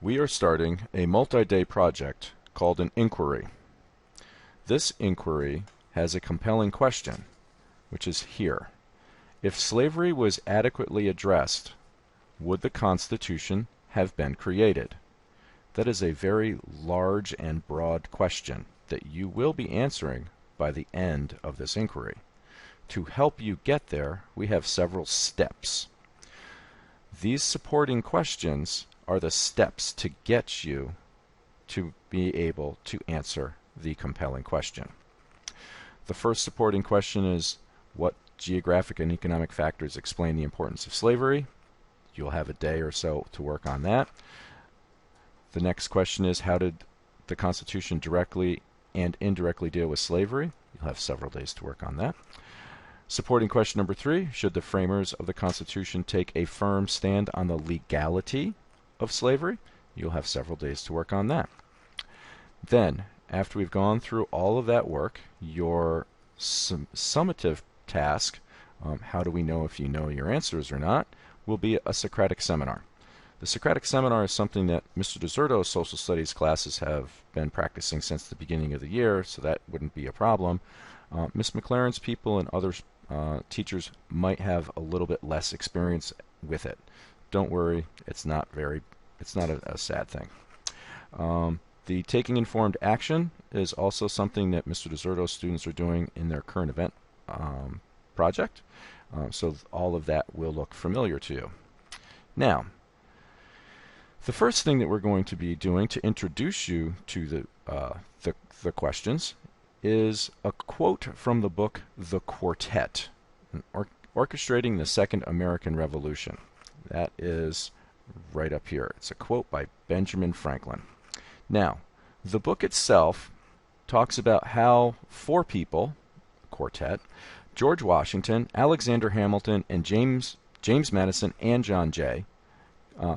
We are starting a multi-day project called an inquiry. This inquiry has a compelling question, which is here. If slavery was adequately addressed, would the Constitution have been created? That is a very large and broad question that you will be answering by the end of this inquiry. To help you get there, we have several steps. These supporting questions are the steps to get you to be able to answer the compelling question. The first supporting question is, what geographic and economic factors explain the importance of slavery? You'll have a day or so to work on that. The next question is, how did the Constitution directly and indirectly deal with slavery? You'll have several days to work on that. Supporting question number 3, should the framers of the Constitution take a firm stand on the legality of slavery? You'll have several days to work on that. Then, after we've gone through all of that work, your summative task, how do we know if you know your answers or not, will be a Socratic seminar. The Socratic seminar is something that Mr. DeZerto's social studies classes have been practicing since the beginning of the year, so that wouldn't be a problem. Ms. McLaren's people and other teachers might have a little bit less experience with it. Don't worry, it's not a sad thing. The taking informed action is also something that Mr. DeZerto's students are doing in their current event project. So all of that will look familiar to you. Now, the first thing that we're going to be doing to introduce you to the questions is a quote from the book The Quartet, Orchestrating the Second American Revolution. That is right up here. It's a quote by Benjamin Franklin. Now, the book itself talks about how 4 people, quartet, George Washington, Alexander Hamilton, and James Madison and John Jay,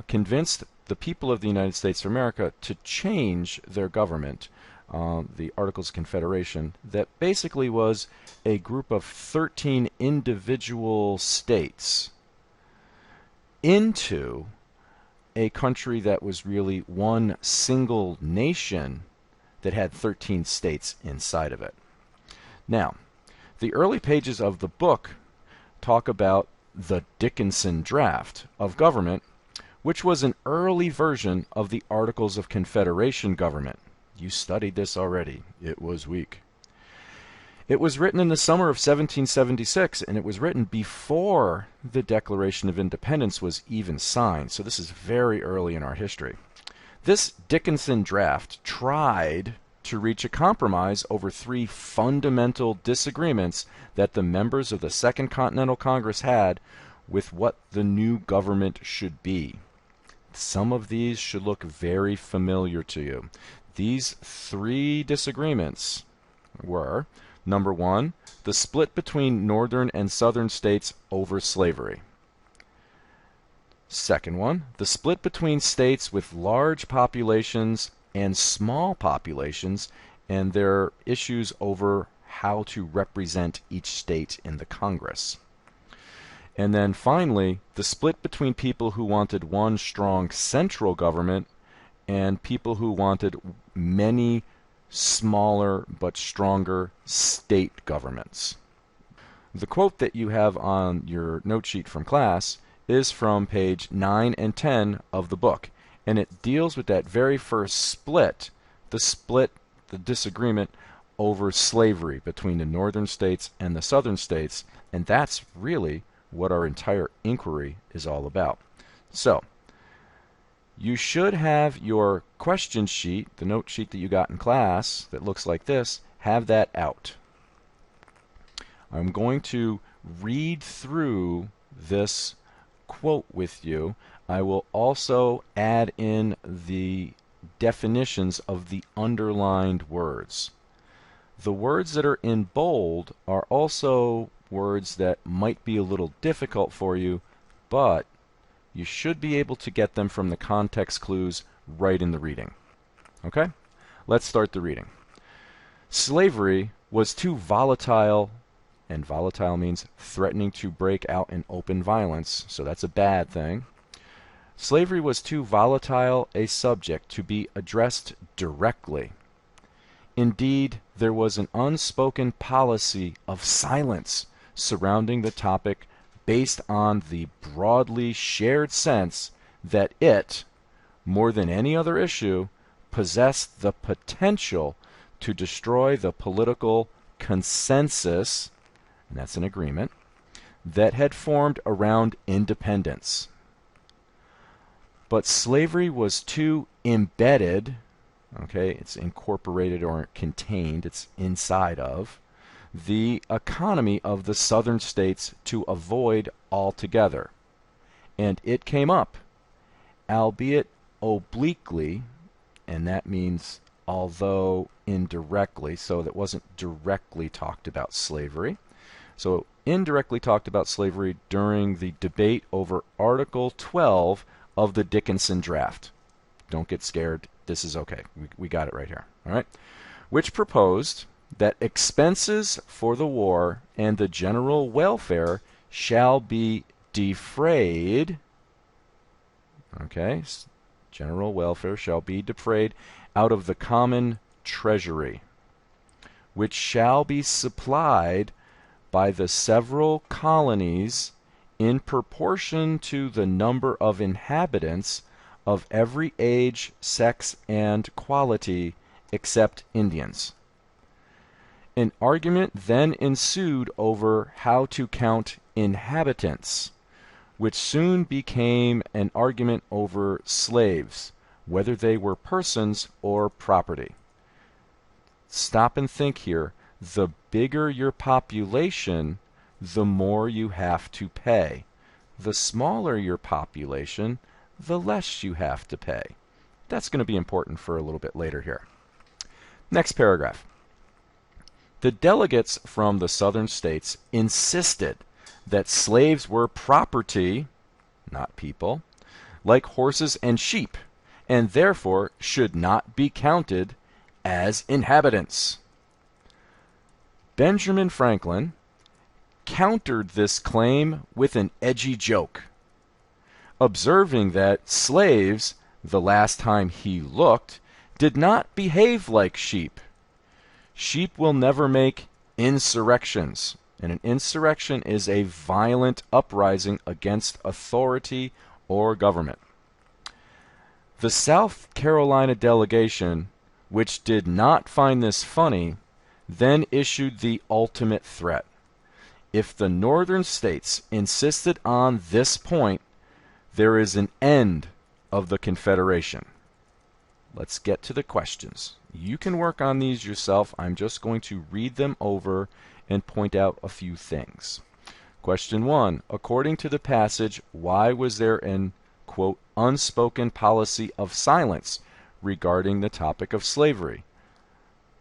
convinced the people of the United States of America to change their government, the Articles of Confederation, that basically was a group of 13 individual states, into a country that was really one single nation that had 13 states inside of it. Now, the early pages of the book talk about the Dickinson draft of government, which was an early version of the Articles of Confederation government. You studied this already. It was weak. It was written in the summer of 1776, and it was written before the Declaration of Independence was even signed, so this is very early in our history. This Dickinson draft tried to reach a compromise over 3 fundamental disagreements that the members of the Second Continental Congress had with what the new government should be. Some of these should look very familiar to you. These 3 disagreements were, number 1, the split between northern and southern states over slavery. Second one, the split between states with large populations and small populations and their issues over how to represent each state in the Congress. And then finally, the split between people who wanted one strong central government and people who wanted many smaller but stronger state governments. The quote that you have on your note sheet from class is from page 9 and 10 of the book, and it deals with that very first split, the disagreement over slavery between the northern states and the southern states, and that's really what our entire inquiry is all about. So, you should have your question sheet, the note sheet that you got in class that looks like this, have that out. I'm going to read through this quote with you. I will also add in the definitions of the underlined words. The words that are in bold are also words that might be a little difficult for you, but you should be able to get them from the context clues right in the reading. Okay? Let's start the reading. Slavery was too volatile, and volatile means threatening to break out in open violence, so that's a bad thing. Slavery was too volatile a subject to be addressed directly. Indeed, there was an unspoken policy of silence surrounding the topic based on the broadly shared sense that it, more than any other issue, possessed the potential to destroy the political consensus, and that's an agreement, that had formed around independence. But slavery was too embedded, okay, it's incorporated or contained, it's inside of, the economy of the southern states to avoid altogether. And it came up, albeit obliquely, and that means although indirectly, so that wasn't directly talked about slavery. So indirectly talked about slavery during the debate over Article 12 of the Dickinson draft. Don't get scared. This is okay. We got it right here. All right. Which proposed that expenses for the war and the general welfare shall be defrayed. Okay. General welfare shall be defrayed out of the common treasury, which shall be supplied by the several colonies in proportion to the number of inhabitants of every age, sex, and quality, except Indians. An argument then ensued over how to count inhabitants, which soon became an argument over slaves, whether they were persons or property. Stop and think here. The bigger your population, the more you have to pay. The smaller your population, the less you have to pay. That's going to be important for a little bit later here. Next paragraph. The delegates from the southern states insisted that slaves were property, not people, like horses and sheep, and therefore should not be counted as inhabitants. Benjamin Franklin countered this claim with an edgy joke, observing that slaves, the last time he looked, did not behave like sheep. Sheep will never make insurrections, and an insurrection is a violent uprising against authority or government. The South Carolina delegation, which did not find this funny, then issued the ultimate threat. If the northern states insisted on this point, there is an end of the Confederation. Let's get to the questions. You can work on these yourself. I'm just going to read them over and point out a few things. Question 1. According to the passage, why was there an, quote, unspoken policy of silence regarding the topic of slavery?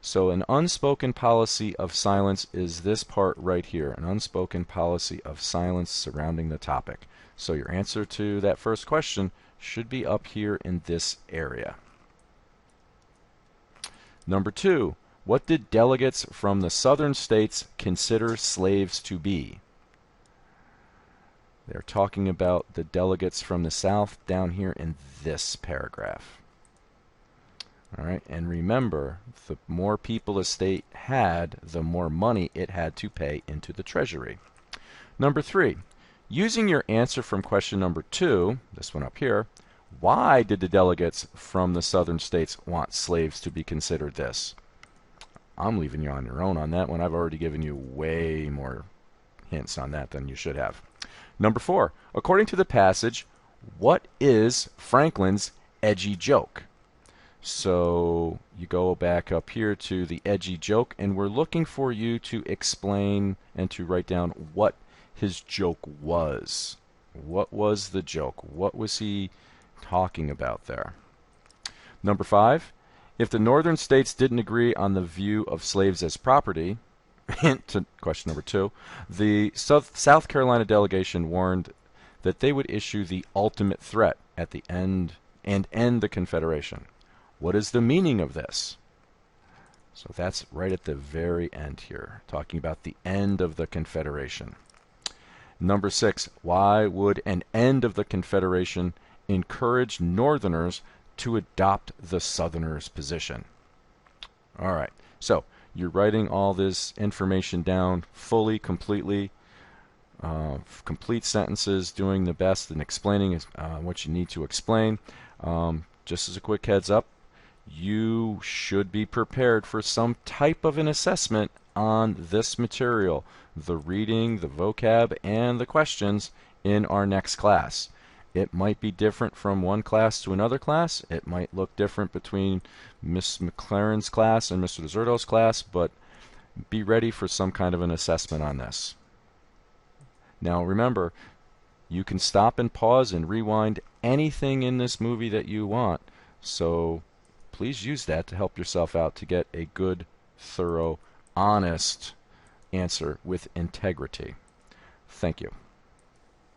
So an unspoken policy of silence is this part right here, an unspoken policy of silence surrounding the topic. So your answer to that first question should be up here in this area. Number 2, what did delegates from the southern states consider slaves to be? They're talking about the delegates from the South down here in this paragraph. All right, and remember, the more people a state had, the more money it had to pay into the treasury. Number 3, using your answer from question number 2, this one up here, why did the delegates from the southern states want slaves to be considered this? I'm leaving you on your own on that one. I've already given you way more hints on that than you should have. Number 4, according to the passage, what is Franklin's edgy joke? So you go back up here to the edgy joke, and we're looking for you to explain and to write down what his joke was. What was the joke? What was he talking about there? Number 5, if the northern states didn't agree on the view of slaves as property, hint to question number 2, the South Carolina delegation warned that they would issue the ultimate threat at the end and end the Confederation. What is the meaning of this? So that's right at the very end here, talking about the end of the Confederation. Number 6, why would an end of the Confederation encourage Northerners to adopt the Southerners' position. All right, so you're writing all this information down fully, completely, complete sentences, doing the best and explaining what you need to explain. Just as a quick heads up, you should be prepared for some type of an assessment on this material, the reading, the vocab, and the questions in our next class. It might be different from one class to another class. It might look different between Miss McLaren's class and Mr. Deserto's class, but be ready for some kind of an assessment on this. Now remember, you can stop and pause and rewind anything in this movie that you want, so please use that to help yourself out to get a good, thorough, honest answer with integrity. Thank you.